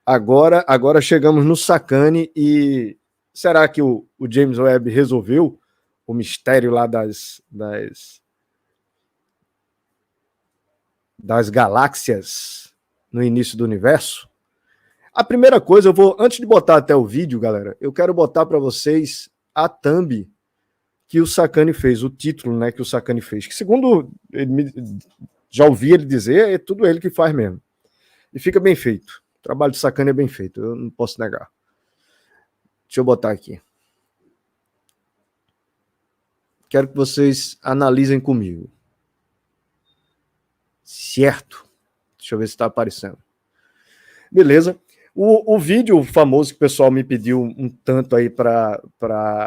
Agora chegamos no Sacane e será que o James Webb resolveu o mistério lá das galáxias no início do universo? A primeira coisa, antes de botar até o vídeo, galera, eu quero botar para vocês a thumb que o Sacane fez, o título, né, que o Sacane fez, que segundo já ouvi ele dizer, é tudo ele que faz mesmo. E fica bem feito. O trabalho do Sacane é bem feito, eu não posso negar. Deixa eu botar aqui. Quero que vocês analisem comigo. Certo? Deixa eu ver se está aparecendo. Beleza. O vídeo famoso que o pessoal me pediu um tanto aí para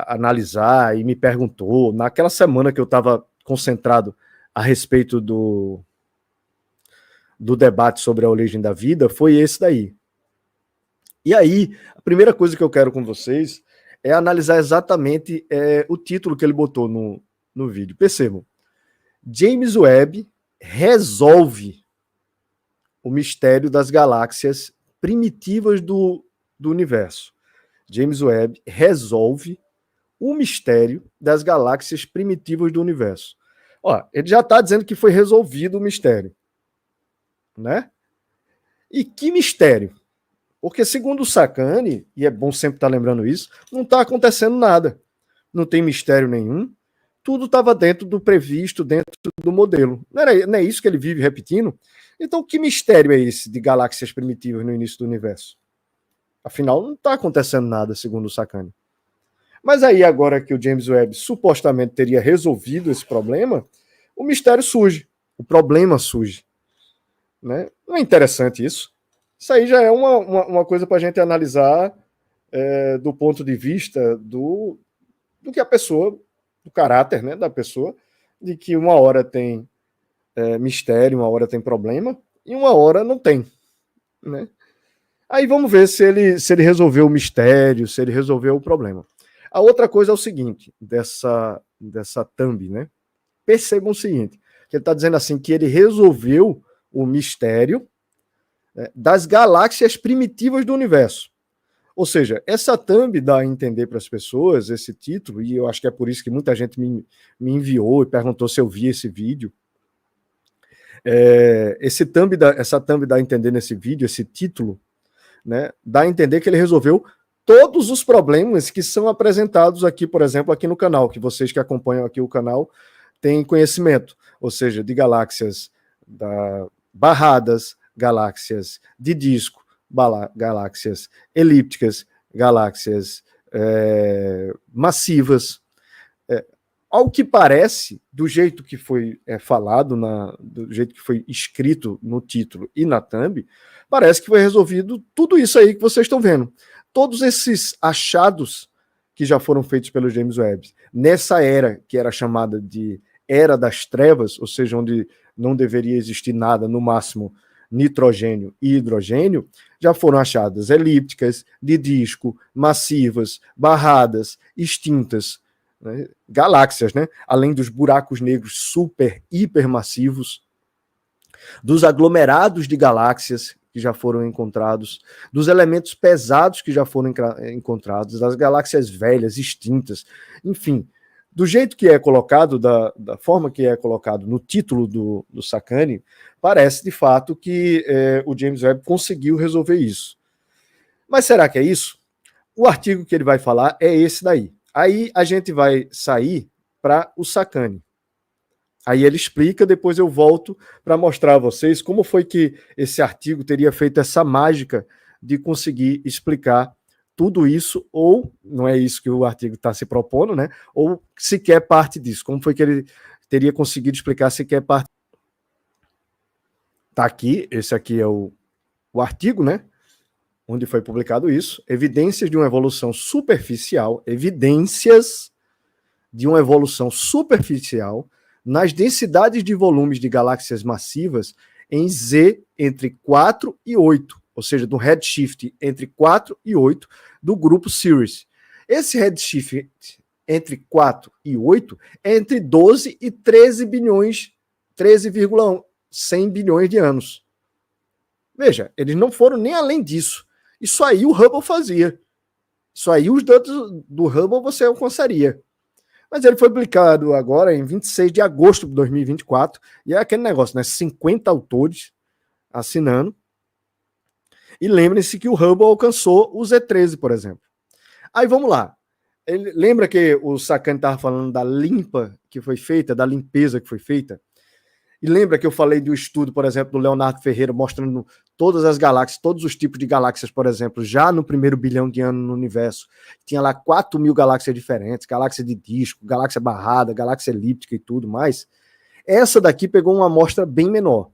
analisar e me perguntou, naquela semana que eu estava concentrado a respeito do debate sobre a origem da vida, foi esse daí. E aí, a primeira coisa que eu quero com vocês é analisar exatamente o título que ele botou no vídeo. Percebam, James Webb resolve o mistério das galáxias primitivas do universo. James Webb resolve o mistério das galáxias primitivas do universo. Ó, ele já está dizendo que foi resolvido o mistério, né? E que mistério? Porque segundo o Sacane, e é bom sempre estar lembrando isso, não está acontecendo nada. Não tem mistério nenhum. Tudo estava dentro do previsto, dentro do modelo. Não é isso que ele vive repetindo? Então, que mistério é esse de galáxias primitivas no início do universo? Afinal, não está acontecendo nada, segundo o Sacane. Mas aí, agora que o James Webb supostamente teria resolvido esse problema, o mistério surge, o problema surge. Né? Não é interessante isso? Isso aí já é uma coisa para a gente analisar do ponto de vista do que a pessoa, do caráter, né, da pessoa, de que uma hora tem mistério, uma hora tem problema, e uma hora não tem. Né? Aí vamos ver se ele resolveu o mistério, se ele resolveu o problema. A outra coisa é o seguinte, dessa thumb, né? Percebam o seguinte, que ele está dizendo assim, que ele resolveu o mistério das galáxias primitivas do universo. Ou seja, essa thumb dá a entender para as pessoas, esse título, e eu acho que é por isso que muita gente me enviou e perguntou se eu vi esse vídeo. Essa thumb dá a entender nesse vídeo, esse título, né, dá a entender que ele resolveu todos os problemas que são apresentados aqui, por exemplo, aqui no canal, que vocês que acompanham aqui o canal têm conhecimento, ou seja, de galáxias barradas, galáxias de disco, galáxias elípticas, galáxias massivas. Ao que parece, do jeito que foi falado, do jeito que foi escrito no título e na thumb, parece que foi resolvido tudo isso aí que vocês estão vendo. Todos esses achados que já foram feitos pelo James Webb, nessa era que era chamada de Era das Trevas, ou seja, onde não deveria existir nada, no máximo nitrogênio e hidrogênio, já foram achadas elípticas, de disco, massivas, barradas, extintas, né? Galáxias, né? Além dos buracos negros super, hipermassivos, dos aglomerados de galáxias que já foram encontrados, dos elementos pesados que já foram encontrados, das galáxias velhas, extintas, enfim, do jeito que é colocado, da forma que é colocado no título do Sacane, parece de fato que o James Webb conseguiu resolver isso. Mas será que é isso? O artigo que ele vai falar é esse daí. Aí a gente vai sair para o Sacane. Aí ele explica, depois eu volto para mostrar a vocês como foi que esse artigo teria feito essa mágica de conseguir explicar tudo isso, ou não é isso que o artigo está se propondo, né? Ou sequer parte disso. Como foi que ele teria conseguido explicar sequer parte? Está aqui, esse aqui é o artigo, né? Onde foi publicado isso. Evidências de uma evolução superficial, evidências de uma evolução superficial nas densidades de volumes de galáxias massivas em Z entre 4 e 8, ou seja, do redshift entre 4 e 8 do grupo Sirius. Esse redshift entre 4 e 8 é entre 12 e 13 bilhões, 13,100 bilhões de anos. Veja, eles não foram nem além disso. Isso aí o Hubble fazia. Isso aí os dados do Hubble você alcançaria. Mas ele foi publicado agora em 26 de agosto de 2024, e é aquele negócio, né? 50 autores assinando. E lembrem-se que o Hubble alcançou o Z13, por exemplo. Aí vamos lá. Lembra que o Sacani estava falando da limpa que foi feita, da limpeza que foi feita? E lembra que eu falei do estudo, por exemplo, do Leonardo Ferreira, mostrando todas as galáxias, todos os tipos de galáxias, por exemplo, já no primeiro bilhão de anos no universo. Tinha lá 4.000 galáxias diferentes, galáxia de disco, galáxia barrada, galáxia elíptica e tudo mais. Essa daqui pegou uma amostra bem menor.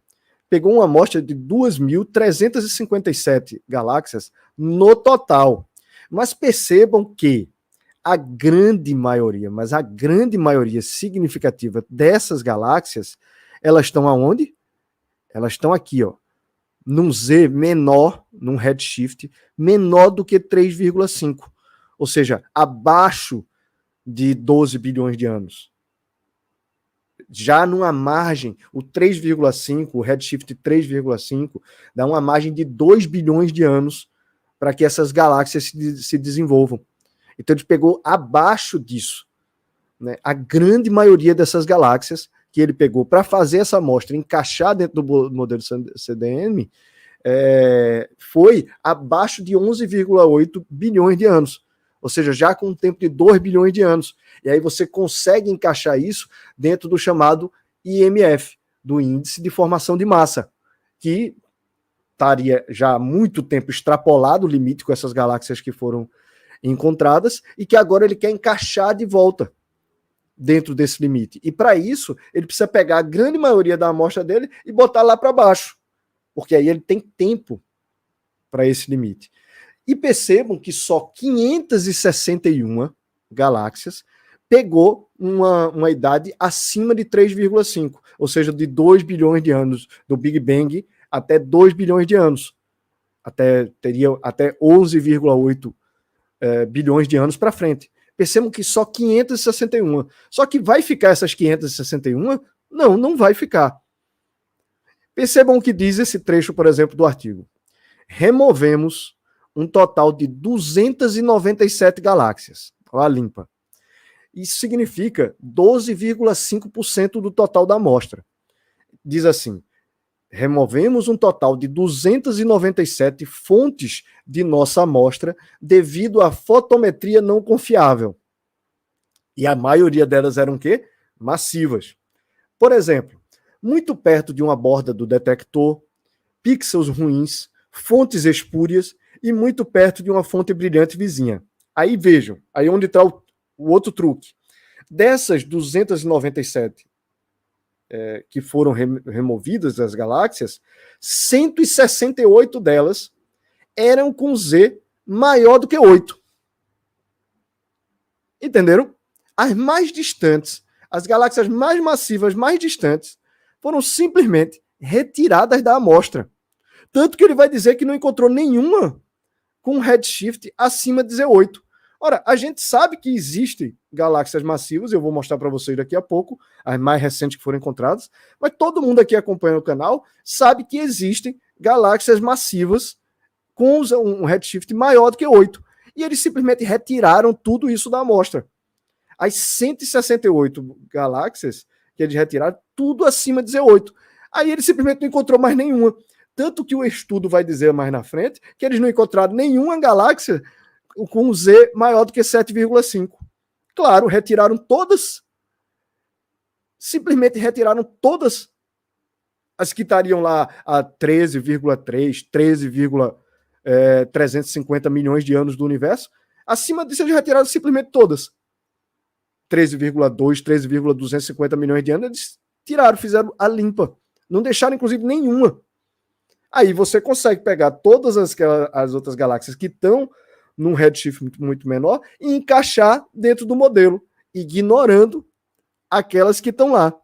Pegou uma amostra de 2.357 galáxias no total. Mas percebam que a grande maioria, mas a grande maioria significativa dessas galáxias, elas estão aonde? Elas estão aqui, ó, num Z menor, num redshift menor do que 3,5, ou seja, abaixo de 12 bilhões de anos. Já numa margem, o 3,5, o redshift 3,5, dá uma margem de 2 bilhões de anos para que essas galáxias se desenvolvam. Então ele pegou abaixo disso, né? A grande maioria dessas galáxias que ele pegou para fazer essa amostra, encaixar dentro do modelo CDM, foi abaixo de 11,8 bilhões de anos. Ou seja, já com um tempo de 2 bilhões de anos. E aí você consegue encaixar isso dentro do chamado IMF, do Índice de Formação de Massa, que estaria já há muito tempo extrapolado o limite com essas galáxias que foram encontradas, e que agora ele quer encaixar de volta dentro desse limite. E para isso, ele precisa pegar a grande maioria da amostra dele e botar lá para baixo, porque aí ele tem tempo para esse limite. E percebam que só 561 galáxias pegou uma idade acima de 3,5, ou seja, de 2 bilhões de anos, do Big Bang até 2 bilhões de anos. Teria até 11,8 bilhões de anos para frente. Percebam que só 561. Só que vai ficar essas 561? Não, não vai ficar. Percebam o que diz esse trecho, por exemplo, do artigo. Removemos um total de 297 galáxias. Olha a limpa. Isso significa 12,5% do total da amostra. Diz assim, removemos um total de 297 fontes de nossa amostra devido à fotometria não confiável. E a maioria delas eram o quê? Massivas. Por exemplo, muito perto de uma borda do detector, pixels ruins, fontes espúrias e muito perto de uma fonte brilhante vizinha. Aí vejam, aí onde está o outro truque. Dessas 297 que foram removidas das galáxias, 168 delas eram com Z maior do que 8. Entenderam? As mais distantes, as galáxias mais massivas, mais distantes, foram simplesmente retiradas da amostra. Tanto que ele vai dizer que não encontrou nenhuma com redshift acima de Z8. Ora, a gente sabe que existem galáxias massivas, eu vou mostrar para vocês daqui a pouco, as mais recentes que foram encontradas, mas todo mundo aqui acompanhando o canal sabe que existem galáxias massivas com um redshift maior do que 8. E eles simplesmente retiraram tudo isso da amostra. As 168 galáxias que eles retiraram, tudo acima de Z8. Aí ele simplesmente não encontrou mais nenhuma. Tanto que o estudo vai dizer mais na frente que eles não encontraram nenhuma galáxia com um Z maior do que 7,5. Claro, retiraram todas. Simplesmente retiraram todas as que estariam lá a 13,3, 13,350 milhões de anos do universo. Acima disso, eles retiraram simplesmente todas. 13,2, 13,250 milhões de anos, eles tiraram, fizeram a limpa. Não deixaram, inclusive, nenhuma. Aí você consegue pegar todas as outras galáxias que estão num redshift muito menor e encaixar dentro do modelo, ignorando aquelas que estão lá.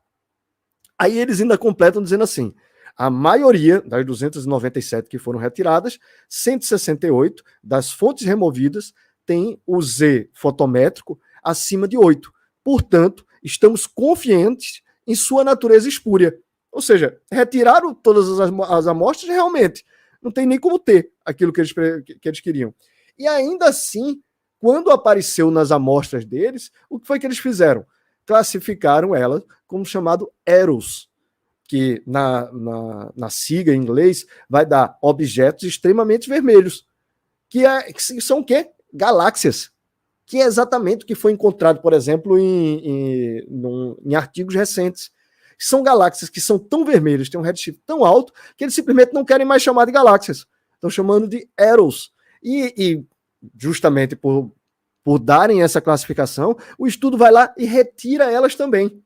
Aí eles ainda completam dizendo assim, a maioria das 297 que foram retiradas, 168 das fontes removidas tem o Z fotométrico acima de 8. Portanto, estamos confiantes em sua natureza espúria. Ou seja, retiraram todas as amostras realmente. Não tem nem como ter aquilo que eles queriam. E ainda assim, quando apareceu nas amostras deles, o que foi que eles fizeram? Classificaram ela como chamado Eros, que na sigla em inglês vai dar objetos extremamente vermelhos, que são o quê? Galáxias, que é exatamente o que foi encontrado, por exemplo, em artigos recentes. São galáxias que são tão vermelhas, têm um redshift tão alto, que eles simplesmente não querem mais chamar de galáxias. Estão chamando de Eros. E justamente por darem essa classificação, o estudo vai lá e retira elas também.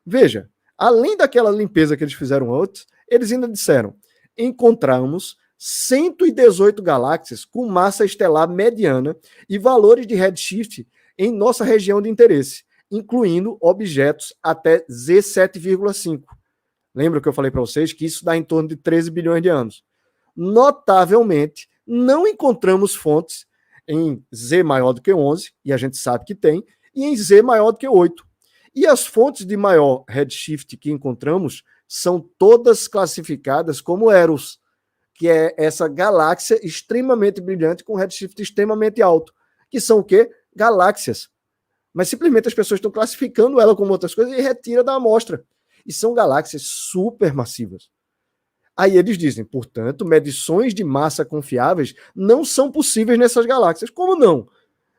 Veja, além daquela limpeza que eles fizeram antes, eles ainda disseram: encontramos 118 galáxias com massa estelar mediana e valores de redshift em nossa região de interesse, incluindo objetos até Z7,5. Lembra que eu falei para vocês que isso dá em torno de 13 bilhões de anos. Notavelmente, não encontramos fontes em Z maior do que 11, e a gente sabe que tem, e em Z maior do que 8. E as fontes de maior redshift que encontramos são todas classificadas como Eros, que é essa galáxia extremamente brilhante com redshift extremamente alto, que são o quê? Galáxias. Mas simplesmente as pessoas estão classificando ela como outras coisas e retira da amostra. E são galáxias supermassivas. Aí eles dizem, portanto, medições de massa confiáveis não são possíveis nessas galáxias. Como não?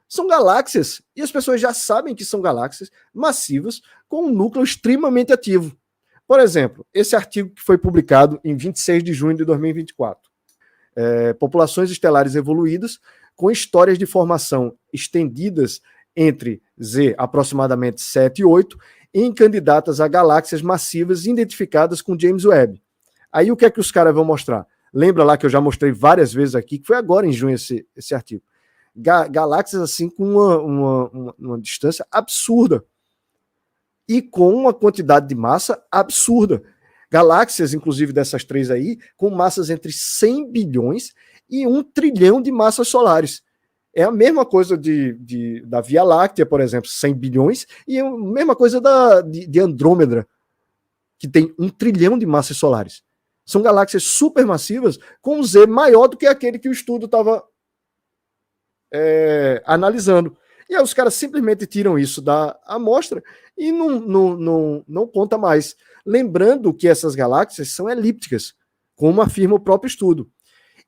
São galáxias, e as pessoas já sabem que são galáxias massivas com um núcleo extremamente ativo. Por exemplo, esse artigo que foi publicado em 26 de junho de 2024. Populações estelares evoluídas com histórias de formação estendidas entre Z, aproximadamente 7 e 8, em candidatas a galáxias massivas identificadas com James Webb. Aí o que é que os caras vão mostrar? Lembra lá que eu já mostrei várias vezes aqui, que foi agora em junho esse artigo. Galáxias assim com uma distância absurda e com uma quantidade de massa absurda. Galáxias, inclusive dessas três aí, com massas entre 100 bilhões e 1 trilhão de massas solares. É a mesma coisa da Via Láctea, por exemplo, 100 bilhões, e a mesma coisa de Andrômeda, que tem 1 trilhão de massas solares. São galáxias supermassivas com um Z maior do que aquele que o estudo estava analisando. E aí os caras simplesmente tiram isso da amostra e não conta mais. Lembrando que essas galáxias são elípticas, como afirma o próprio estudo.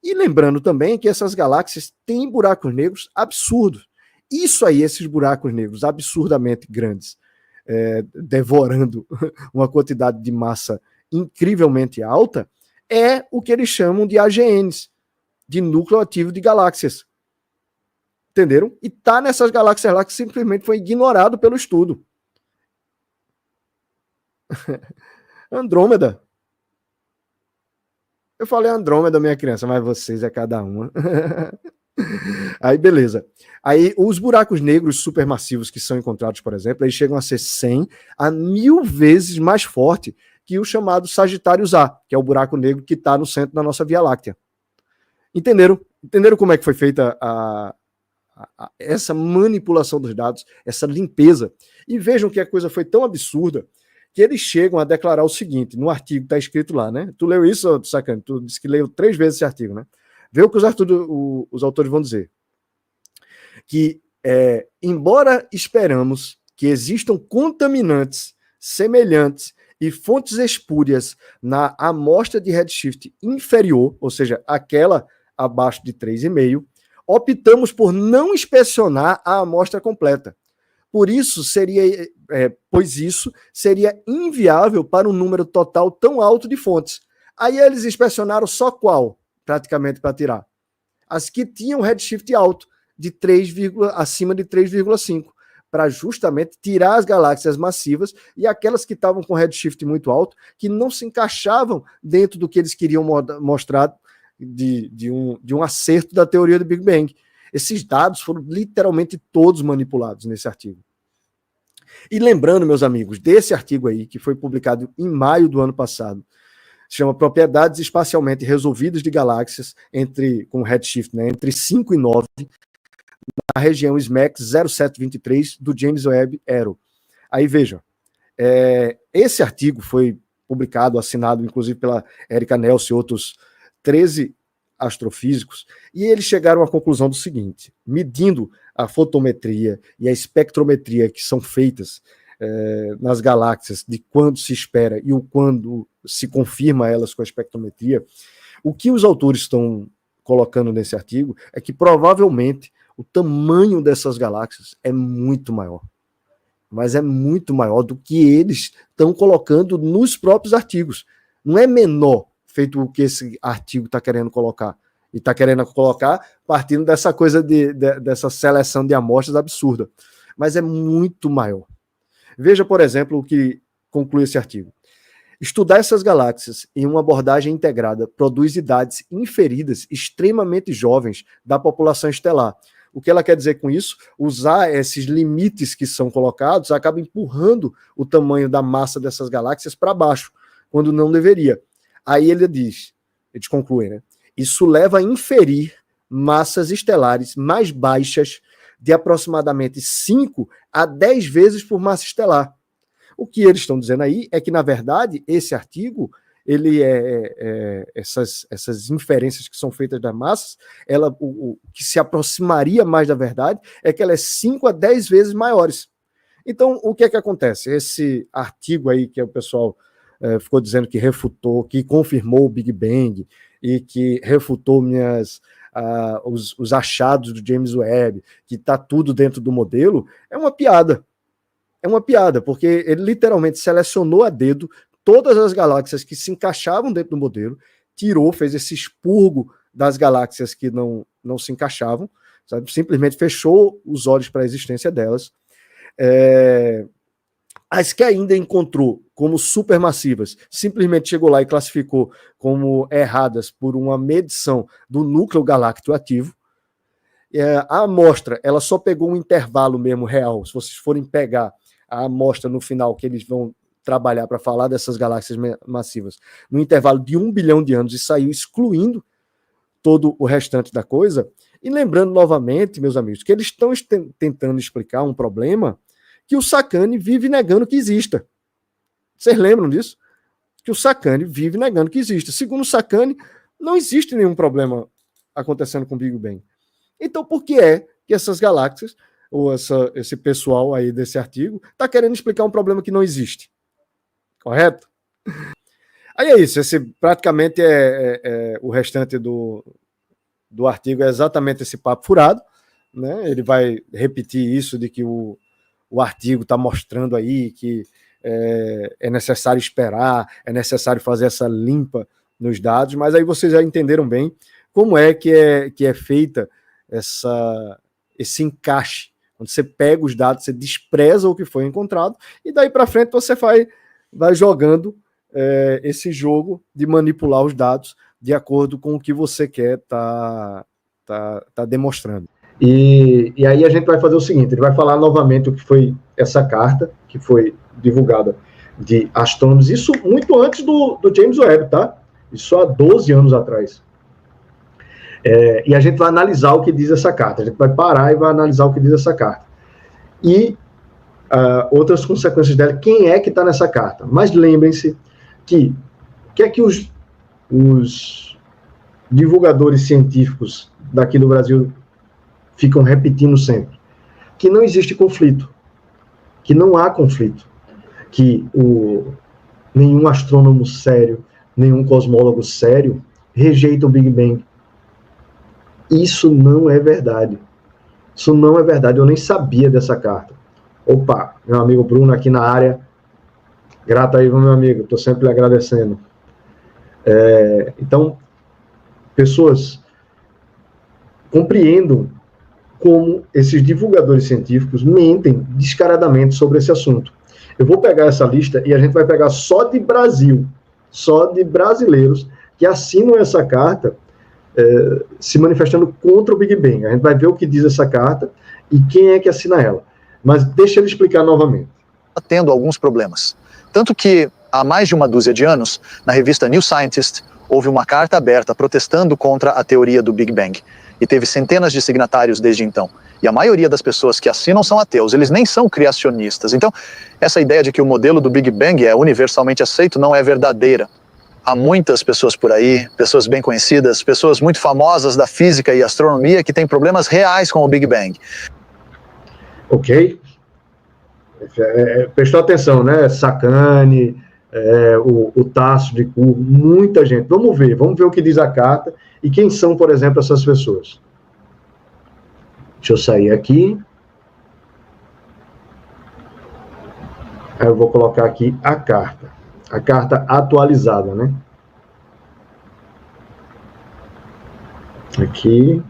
E lembrando também que essas galáxias têm buracos negros absurdos. Isso aí, esses buracos negros absurdamente grandes, devorando uma quantidade de massa incrivelmente alta, é o que eles chamam de AGNs, de núcleo ativo de galáxias. Entenderam? E tá nessas galáxias lá que simplesmente foi ignorado pelo estudo. Andrômeda. Eu falei Andrômeda, minha criança, mas vocês é cada uma. Aí, beleza. Aí, os buracos negros supermassivos que são encontrados, por exemplo, eles chegam a ser 100 a 1000 vezes mais forte que o chamado Sagitários A, que é o buraco negro que está no centro da nossa Via Láctea. Entenderam? Entenderam como é que foi feita essa manipulação dos dados, essa limpeza? E vejam que a coisa foi tão absurda que eles chegam a declarar o seguinte, no artigo está escrito lá, né? Tu leu isso, Sacane? Tu disse que leu 3 vezes esse artigo, né? Vê o que os autores vão dizer. Que, embora esperamos que existam contaminantes semelhantes e fontes espúrias na amostra de redshift inferior, ou seja, aquela abaixo de 3,5, optamos por não inspecionar a amostra completa. Pois isso seria inviável para um número total tão alto de fontes. Aí eles inspecionaram só qual, praticamente, para tirar? As que tinham redshift alto, de 3, acima de 3,5, para justamente tirar as galáxias massivas e aquelas que estavam com redshift muito alto, que não se encaixavam dentro do que eles queriam mostrar de um acerto da teoria do Big Bang. Esses dados foram literalmente todos manipulados nesse artigo. E lembrando, meus amigos, desse artigo aí, que foi publicado em maio do ano passado, se chama Propriedades Espacialmente Resolvidas de Galáxias com redshift, né, entre 5 e 9, na região SMACS 0723 do James Webb Aero. Aí vejam, esse artigo foi publicado, assinado inclusive pela Erika Nelson e outros 13 astrofísicos, e eles chegaram à conclusão do seguinte: medindo a fotometria e a espectrometria que são feitas nas galáxias, de quando se espera e o quando se confirma elas com a espectrometria, o que os autores estão colocando nesse artigo é que provavelmente o tamanho dessas galáxias é muito maior. Mas é muito maior do que eles estão colocando nos próprios artigos. Não é menor, feito o que esse artigo está querendo colocar. E está querendo colocar partindo dessa coisa dessa seleção de amostras absurda. Mas é muito maior. Veja, por exemplo, o que conclui esse artigo. Estudar essas galáxias em uma abordagem integrada produz idades inferidas extremamente jovens da população estelar. O que ela quer dizer com isso? Usar esses limites que são colocados acaba empurrando o tamanho da massa dessas galáxias para baixo, quando não deveria. Aí eles concluem, né? Isso leva a inferir massas estelares mais baixas de aproximadamente 5 a 10 vezes por massa estelar. O que eles estão dizendo aí é que, na verdade, esse artigo, ele essas inferências que são feitas das massas, o que se aproximaria mais da verdade é que ela é 5 a 10 vezes maiores. Então, o que é que acontece? Esse artigo aí que o pessoal ficou dizendo que refutou, que confirmou o Big Bang e que refutou os achados do James Webb, que está tudo dentro do modelo, é uma piada. É uma piada, porque ele literalmente selecionou a dedo todas as galáxias que se encaixavam dentro do modelo, tirou, fez esse expurgo das galáxias que não se encaixavam, sabe? Simplesmente fechou os olhos para a existência delas. As que ainda encontrou como supermassivas, simplesmente chegou lá e classificou como erradas por uma medição do núcleo galáctico ativo. A amostra, ela só pegou um intervalo mesmo real. Se vocês forem pegar a amostra no final, que eles vão trabalhar para falar dessas galáxias massivas, no intervalo de 1 bilhão de anos, e saiu excluindo todo o restante da coisa. E lembrando novamente, meus amigos, que eles estão tentando explicar um problema que o Sacani vive negando que exista. Vocês lembram disso? Que o Sacani vive negando que exista. Segundo o Sacani, não existe nenhum problema acontecendo com o Big Bang. Então, por que é que essas galáxias, ou esse pessoal aí desse artigo, está querendo explicar um problema que não existe? Correto? Aí é isso. Esse praticamente o restante do artigo é exatamente esse papo furado, né? Ele vai repetir isso de que o artigo está mostrando aí que é necessário esperar, é necessário fazer essa limpa nos dados, mas aí vocês já entenderam bem como é que é feita esse encaixe. Quando você pega os dados, você despreza o que foi encontrado, e daí para frente você vai jogando esse jogo de manipular os dados de acordo com o que você quer tá demonstrando. E aí a gente vai fazer o seguinte, ele vai falar novamente o que foi essa carta, que foi divulgada de astrônomos, isso muito antes do James Webb, tá? Isso há 12 anos atrás. E a gente vai analisar o que diz essa carta, a gente vai parar e vai analisar o que diz essa carta. E outras consequências dela, quem é que está nessa carta? Mas lembrem-se que o que é que os divulgadores científicos daqui do Brasil ficam repetindo sempre? Que não existe conflito, que não há conflito, que nenhum astrônomo sério, nenhum cosmólogo sério rejeita o Big Bang. Isso não é verdade. Isso não é verdade. Eu nem sabia dessa carta. Opa, meu amigo Bruno aqui na área. Grato aí, meu amigo. Estou sempre lhe agradecendo. Então, pessoas, compreendam como esses divulgadores científicos mentem descaradamente sobre esse assunto. Eu vou pegar essa lista e a gente vai pegar só de Brasil, só de brasileiros que assinam essa carta se manifestando contra o Big Bang. A gente vai ver o que diz essa carta e quem é que assina ela. Mas deixa ele explicar novamente. Tendo alguns problemas. Tanto que, há mais de uma dúzia de anos, na revista New Scientist, houve uma carta aberta protestando contra a teoria do Big Bang. E teve centenas de signatários desde então. E a maioria das pessoas que assinam são ateus, eles nem são criacionistas. Então, essa ideia de que o modelo do Big Bang é universalmente aceito não é verdadeira. há muitas pessoas por aí, pessoas bem conhecidas, pessoas muito famosas da física e astronomia que têm problemas reais com o Big Bang. Ok. Prestou atenção, né? Sacani, o Tasso de Curro, muita gente. Vamos ver o que diz a carta e quem são, por exemplo, essas pessoas. Deixa eu sair aqui. Aí eu vou colocar aqui a carta atualizada, né? Aqui,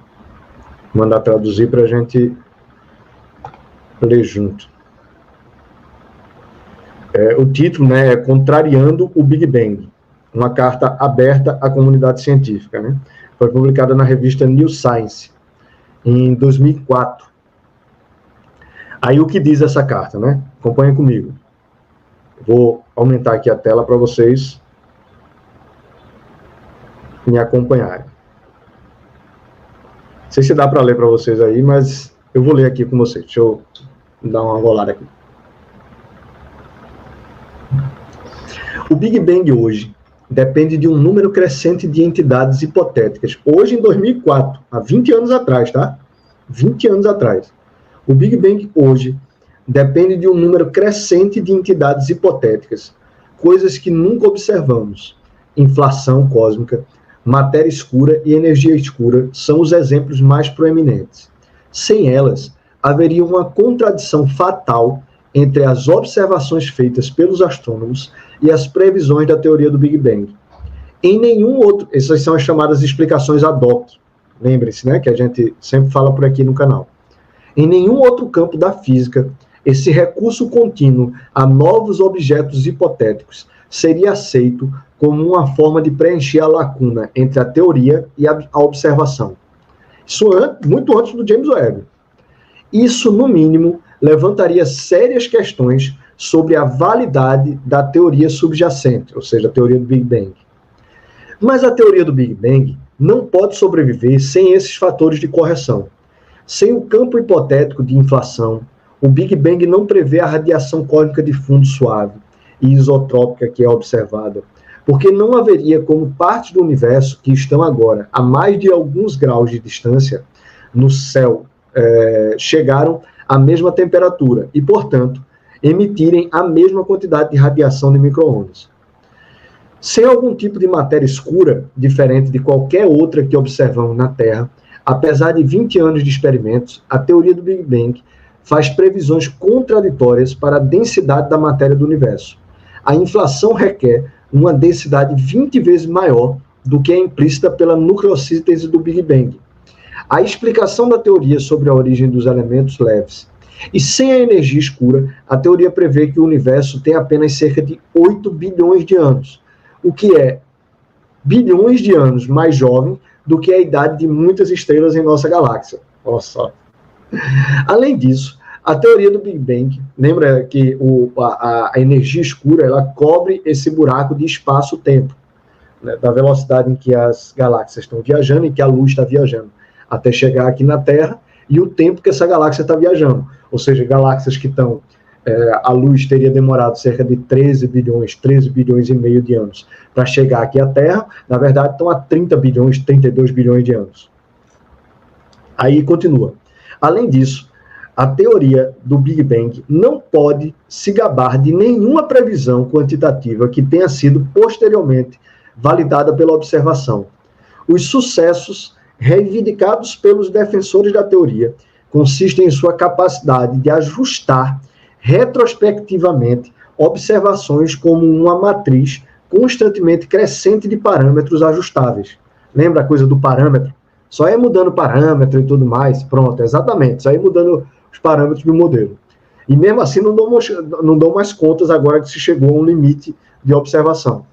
mandar traduzir para a gente ler junto. O título, né, é Contrariando o Big Bang, uma carta aberta à comunidade científica, né? Foi publicada na revista New Science, em 2004. Aí o que diz essa carta, né? Acompanhem comigo. Vou aumentar aqui a tela para vocês me acompanharem. Não sei se dá para ler para vocês aí, mas eu vou ler aqui com vocês. Deixa eu dar uma rolada aqui. O Big Bang hoje depende de um número crescente de entidades hipotéticas. Hoje, em 2004, há 20 anos atrás, tá? 20 anos atrás. O Big Bang hoje depende de um número crescente de entidades hipotéticas, coisas que nunca observamos. Inflação cósmica, matéria escura e energia escura são os exemplos mais proeminentes. Sem elas, haveria uma contradição fatal entre as observações feitas pelos astrônomos e as previsões da teoria do Big Bang. Em nenhum outro... Essas são as chamadas explicações ad hoc. Lembrem-se, né, que a gente sempre fala por aqui no canal. Em nenhum outro campo da física, esse recurso contínuo a novos objetos hipotéticos seria aceito como uma forma de preencher a lacuna entre a teoria e a observação. Isso muito antes do James Webb. Isso, no mínimo, levantaria sérias questões sobre a validade da teoria subjacente, ou seja, a teoria do Big Bang. Mas a teoria do Big Bang não pode sobreviver sem esses fatores de correção. Sem o campo hipotético de inflação, o Big Bang não prevê a radiação cósmica de fundo suave e isotrópica que é observada, porque não haveria como partes do universo que estão agora a mais de alguns graus de distância no céu chegaram à mesma temperatura e, portanto, emitirem a mesma quantidade de radiação de micro-ondas. Sem algum tipo de matéria escura, diferente de qualquer outra que observamos na Terra, apesar de 20 anos de experimentos, a teoria do Big Bang faz previsões contraditórias para a densidade da matéria do universo. A inflação requer uma densidade 20 vezes maior do que é implícita pela nucleossíntese do Big Bang. A explicação da teoria sobre a origem dos elementos leves. E sem a energia escura, a teoria prevê que o universo tem apenas cerca de 8 bilhões de anos, o que é bilhões de anos mais jovem do que a idade de muitas estrelas em nossa galáxia. Nossa. Além disso, a teoria do Big Bang, lembra que a energia escura ela cobre esse buraco de espaço-tempo, né, da velocidade em que as galáxias estão viajando e que a luz está viajando, até chegar aqui na Terra, e o tempo que essa galáxia está viajando. Ou seja, galáxias que estão... a luz teria demorado cerca de 13 bilhões e meio de anos para chegar aqui à Terra, na verdade estão a 30 bilhões, 32 bilhões de anos. Aí continua. Além disso, a teoria do Big Bang não pode se gabar de nenhuma previsão quantitativa que tenha sido posteriormente validada pela observação. Os sucessos reivindicados pelos defensores da teoria consistem em sua capacidade de ajustar retrospectivamente observações como uma matriz constantemente crescente de parâmetros ajustáveis. Lembra a coisa do parâmetro? Só é mudando parâmetro e tudo mais. Pronto, exatamente. Só é mudando os parâmetros do modelo. E mesmo assim não dão mais contas agora que se chegou a um limite de observação.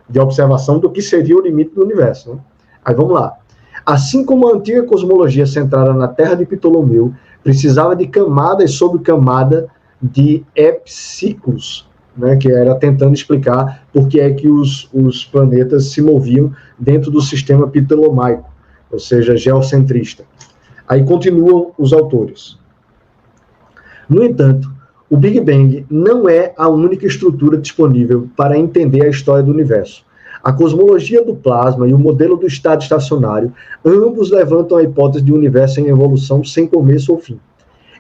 De observação do que seria o limite do universo. Né? Aí vamos lá. Assim como a antiga cosmologia centrada na Terra de Ptolomeu precisava de camadas sobre camada de epiciclos, né, que era tentando explicar por que é que os planetas se moviam dentro do sistema ptolomaico, ou seja, geocentrista. Aí continuam os autores. No entanto, o Big Bang não é a única estrutura disponível para entender a história do universo. A cosmologia do plasma e o modelo do estado estacionário, ambos levantam a hipótese de um universo em evolução sem começo ou fim.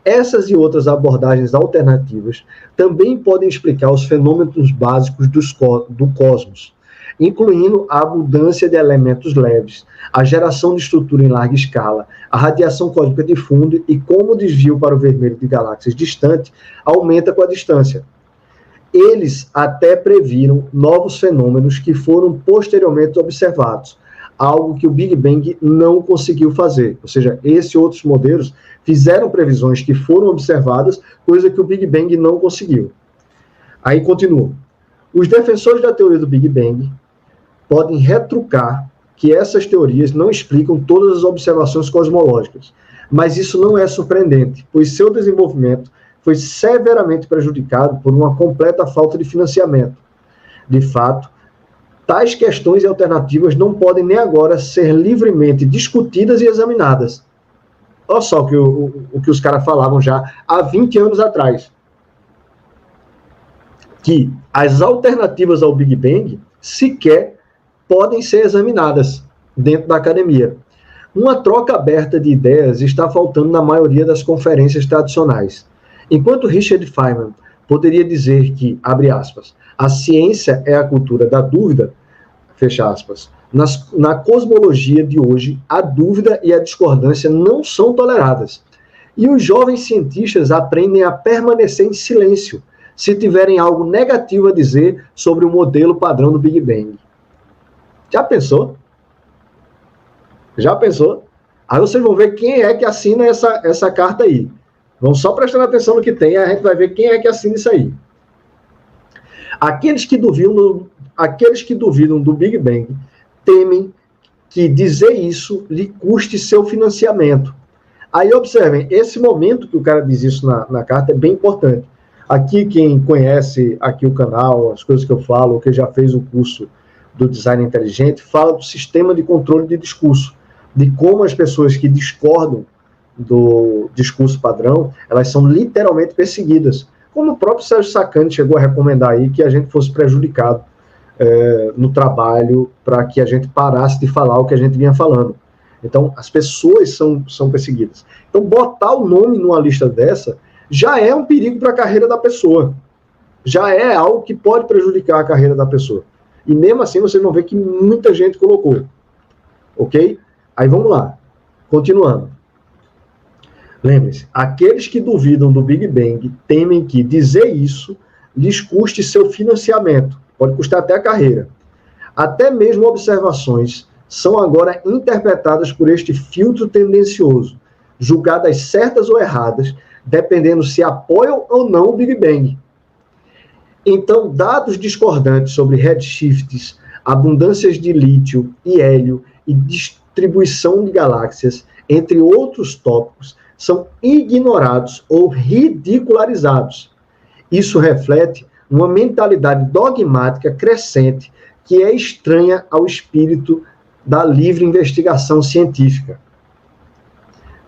Essas e outras abordagens alternativas também podem explicar os fenômenos básicos do cosmos, incluindo a abundância de elementos leves, a geração de estrutura em larga escala, a radiação cósmica de fundo e como o desvio para o vermelho de galáxias distantes aumenta com a distância. Eles até previram novos fenômenos que foram posteriormente observados, algo que o Big Bang não conseguiu fazer. Ou seja, esses outros modelos fizeram previsões que foram observadas, coisa que o Big Bang não conseguiu. Aí continua. Os defensores da teoria do Big Bang podem retrucar que essas teorias não explicam todas as observações cosmológicas, mas isso não é surpreendente, pois seu desenvolvimento foi severamente prejudicado por uma completa falta de financiamento. De fato, tais questões e alternativas não podem nem agora ser livremente discutidas e examinadas. Olha só o que os caras falavam já há 20 anos atrás. Que as alternativas ao Big Bang sequer podem ser examinadas dentro da academia. Uma troca aberta de ideias está faltando na maioria das conferências tradicionais. Enquanto Richard Feynman poderia dizer que, abre aspas, a ciência é a cultura da dúvida, fecha aspas, na cosmologia de hoje, a dúvida e a discordância não são toleradas. E os jovens cientistas aprendem a permanecer em silêncio se tiverem algo negativo a dizer sobre o modelo padrão do Big Bang. Já pensou? Já pensou? Aí vocês vão ver quem é que assina essa carta aí. Vão só prestando atenção no que tem, a gente vai ver quem é que assina isso aí. Aqueles que duvidam do Big Bang temem que dizer isso lhe custe seu financiamento. Aí observem, esse momento que o cara diz isso na carta é bem importante. Aqui quem conhece aqui o canal, as coisas que eu falo, que já fez o curso do design inteligente, fala do sistema de controle de discurso, de como as pessoas que discordam do discurso padrão, elas são literalmente perseguidas. Como o próprio Sérgio Sacani chegou a recomendar aí que a gente fosse prejudicado no trabalho para que a gente parasse de falar o que a gente vinha falando. Então, as pessoas são perseguidas. Então, botar o nome numa lista dessa já é um perigo para a carreira da pessoa. Já é algo que pode prejudicar a carreira da pessoa. E mesmo assim, vocês vão ver que muita gente colocou. Ok? Aí vamos lá. Continuando. Lembre-se, aqueles que duvidam do Big Bang temem que dizer isso lhes custe seu financiamento. Pode custar até a carreira. Até mesmo observações são agora interpretadas por este filtro tendencioso, julgadas certas ou erradas, dependendo se apoiam ou não o Big Bang. Então, dados discordantes sobre redshifts, abundâncias de lítio e hélio e distribuição de galáxias, entre outros tópicos, são ignorados ou ridicularizados. Isso reflete uma mentalidade dogmática crescente que é estranha ao espírito da livre investigação científica.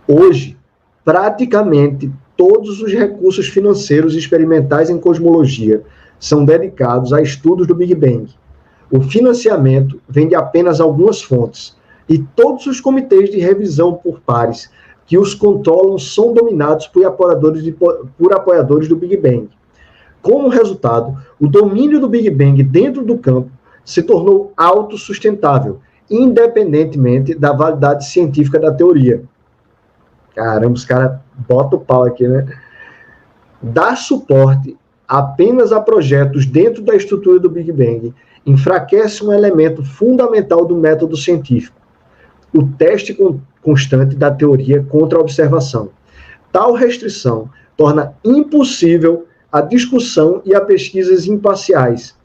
Hoje, praticamente todos os recursos financeiros experimentais em cosmologia são dedicados a estudos do Big Bang. O financiamento vem de apenas algumas fontes, e todos os comitês de revisão por pares que os controlam são dominados por apoiadores do Big Bang. Como resultado, o domínio do Big Bang dentro do campo se tornou autossustentável, independentemente da validade científica da teoria. Caramba, os caras botam o pau aqui, né? Dar suporte apenas a projetos dentro da estrutura do Big Bang enfraquece um elemento fundamental do método científico: o teste constante da teoria contra a observação. Tal restrição torna impossível a discussão e a pesquisas imparciais.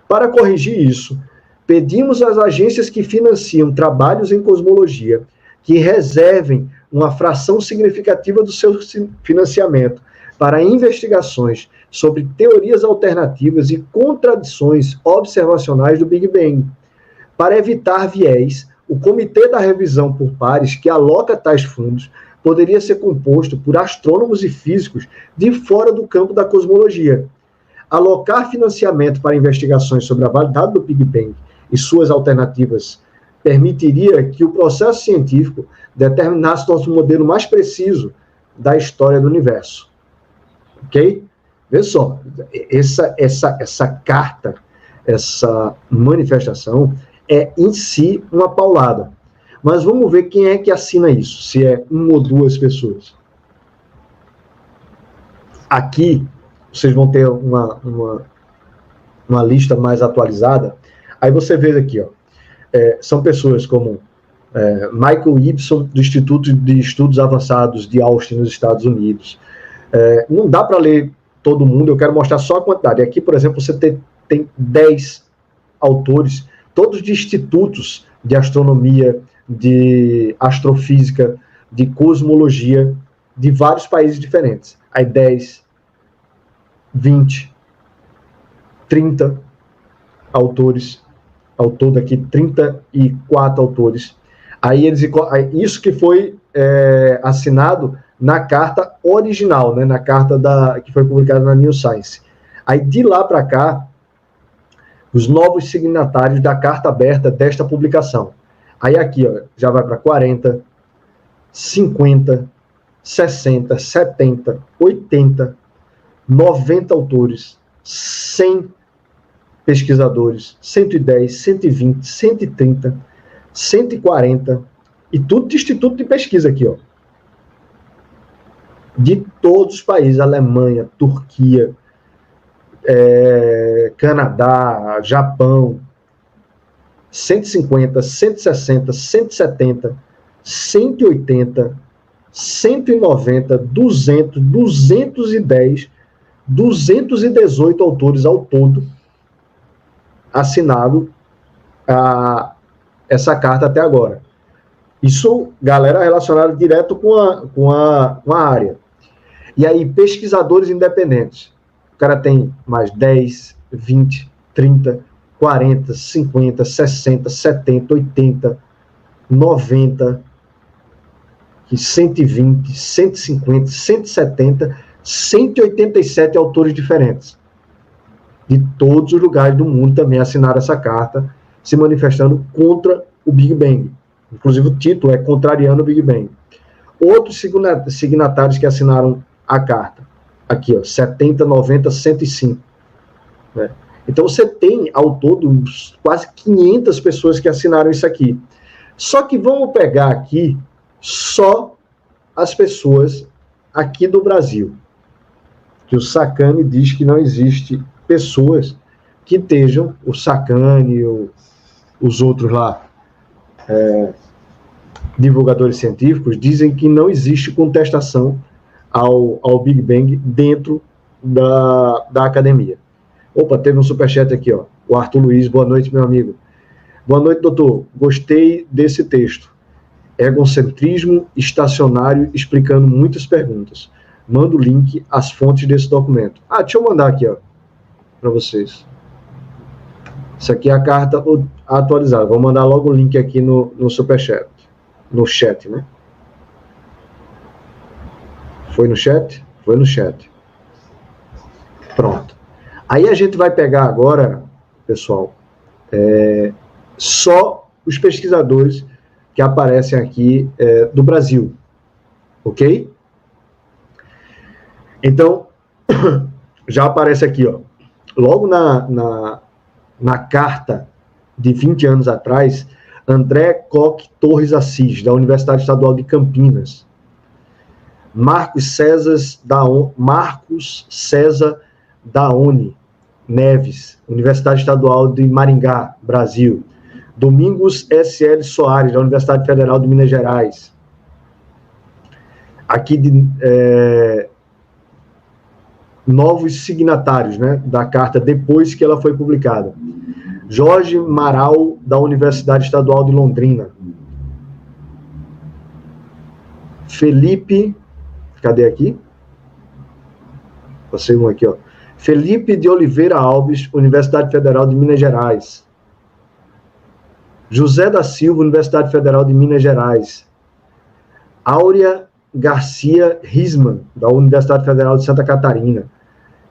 Para corrigir isso, pedimos às agências que financiam trabalhos em cosmologia que reservem uma fração significativa do seu financiamento para investigações sobre teorias alternativas e contradições observacionais do Big Bang. Para evitar viés, o Comitê da Revisão por Pares, que aloca tais fundos, poderia ser composto por astrônomos e físicos de fora do campo da cosmologia. Alocar financiamento para investigações sobre a validade do Big Bang e suas alternativas permitiria que o processo científico determinasse nosso modelo mais preciso da história do universo. Ok? Veja só, essa carta, essa manifestação é em si uma paulada. Mas vamos ver quem é que assina isso, se é uma ou duas pessoas. Aqui, vocês vão ter uma lista mais atualizada. Aí você vê aqui, ó, são pessoas como Michael Gibson, do Instituto de Estudos Avançados de Austin, nos Estados Unidos. Não dá para ler todo mundo, eu quero mostrar só a quantidade. Aqui, por exemplo, você tem 10 autores, todos de institutos de astronomia, de astrofísica, de cosmologia, de vários países diferentes. Aí 10, 20, 30 autores, ao todo aqui 34 autores. Aí isso que foi assinado na carta original, né, na carta que foi publicada na New Science. Aí de lá para cá, os novos signatários da carta aberta desta publicação. Aí aqui, ó, já vai para 40, 50, 60, 70, 80, 90 autores, 100 pesquisadores, 110, 120, 130, 140, e tudo de instituto de pesquisa aqui, ó. De todos os países, Alemanha, Turquia, Canadá, Japão, 150, 160, 170, 180, 190, 200, 210, 218 autores ao todo assinado essa carta até agora. Isso, galera, relacionada direto com a área. E aí, pesquisadores independentes. O cara tem mais 10, 20, 30, 40, 50, 60, 70, 80, 90, 120, 150, 170, 187 autores diferentes. De todos os lugares do mundo também assinaram essa carta, se manifestando contra o Big Bang. Inclusive o título é Contrariando o Big Bang. Outros signatários que assinaram a carta, aqui, ó, 70, 90, 105. Né? Então você tem ao todo quase 500 pessoas que assinaram isso aqui. Só que vamos pegar aqui só as pessoas aqui do Brasil. Que o Sacani diz que não existe pessoas que estejam, o Sacani, os outros lá, divulgadores científicos, dizem que não existe contestação ao Big Bang dentro da academia. Opa, teve um superchat aqui, ó. O Arthur Luiz, boa noite, meu amigo. Boa noite, doutor. Gostei desse texto. Egocentrismo estacionário explicando muitas perguntas. Manda o link, as fontes desse documento. Deixa eu mandar aqui, ó, para vocês. Isso aqui é a carta atualizada. Vou mandar logo o link aqui no superchat. No chat, né? Foi no chat? Foi no chat. Pronto. Aí a gente vai pegar agora, pessoal, só os pesquisadores que aparecem aqui do Brasil. Ok? Então, já aparece aqui, ó. Logo na carta de 20 anos atrás, André Koch Torres Assis, da Universidade Estadual de Campinas. Marcos César Daone Neves, Universidade Estadual de Maringá, Brasil. Domingos S.L. Soares, da Universidade Federal de Minas Gerais. Aqui novos signatários, né, da carta depois que ela foi publicada. Jorge Maral, da Universidade Estadual de Londrina. Felipe, cadê aqui? Passei um aqui, ó. Felipe de Oliveira Alves, Universidade Federal de Minas Gerais. José da Silva, Universidade Federal de Minas Gerais. Áurea Garcia Risman, da Universidade Federal de Santa Catarina.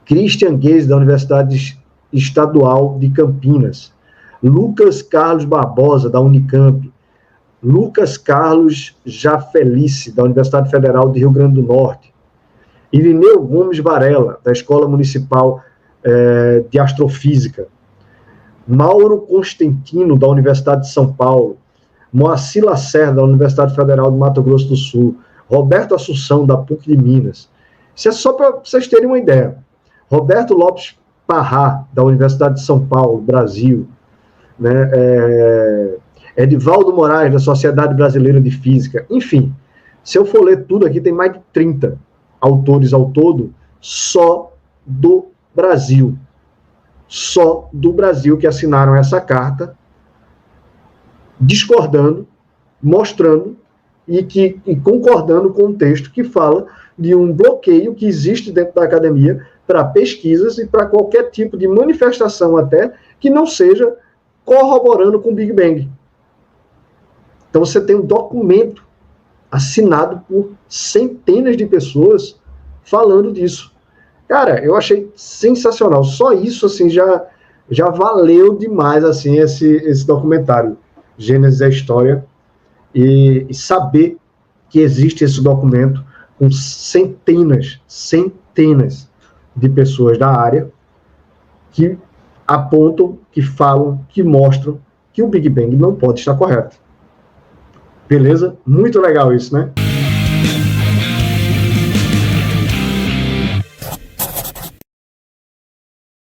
Christian Guez, da Universidade Estadual de Campinas. Lucas Carlos Barbosa, da Unicamp, Lucas Carlos Jafelice, da Universidade Federal de Rio Grande do Norte, Irineu Gomes Varela, da Escola Municipal de Astrofísica, Mauro Constantino, da Universidade de São Paulo, Moacir Lacerda, da Universidade Federal de Mato Grosso do Sul, Roberto Assunção, da PUC de Minas. Isso é só para vocês terem uma ideia. Roberto Lopes Parrá, da Universidade de São Paulo, Brasil, né? Edivaldo Moraes, da Sociedade Brasileira de Física. Enfim, se eu for ler tudo aqui, tem mais de 30 autores ao todo, só do Brasil. Só do Brasil que assinaram essa carta, discordando, mostrando e concordando com o texto que fala de um bloqueio que existe dentro da academia para pesquisas e para qualquer tipo de manifestação até que não seja corroborando com o Big Bang. Então você tem um documento assinado por centenas de pessoas falando disso. Cara, eu achei sensacional. Só isso assim já valeu demais assim esse documentário, Gênesis é História, e saber que existe esse documento com centenas de pessoas da área que apontam, que falam, que mostram que o Big Bang não pode estar correto. Beleza? Muito legal isso, né?